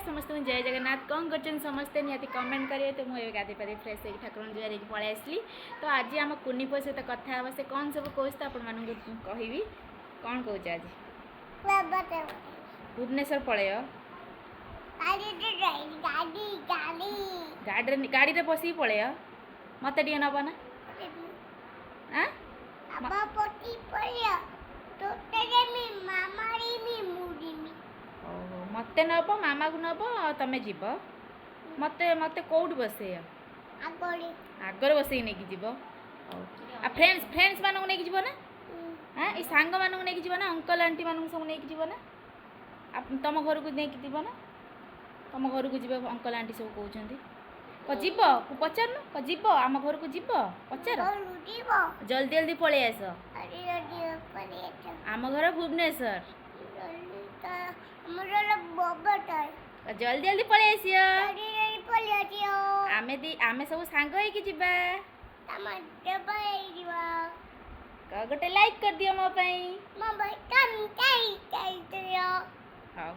समस्त जय जगन्नाथ कौन कर समस्ते निहाती कमेंट करेंगे तो मुझे गाधे पाधे फ्रेश होगी ठाकुर जुआर पलि आसली तो आज आम कुनी पुआ सहित कथा हे से कौन सब कौच तो आपण कहबी कौन कौच आज भुवनेश्वर पलय गाड़ी बस पलय मत टे नब ना मत नब मामा को नब तमें जीव मत मत कौट बसे आगर बस नहीं जीव आ फ्रेंड्स फ्रेंड्स मानक नहीं जीव ना हाँ ये सांग मानक नहीं जीव ना अंकल आंटी मानक सब नहीं जीव ना तुम घर को नहीं जीव ना तुम घर को जीव अंकल आंटी सब कहते जीव पचार जीव आम घर को जीव पचार जल्दी जल्दी पलि आस आम घर भुवनेश्वर जल्दी जल्दी पलि आसियो आमे सब सांग होइकी जीवा गोटे लाइक कर दियो मो पई हाँ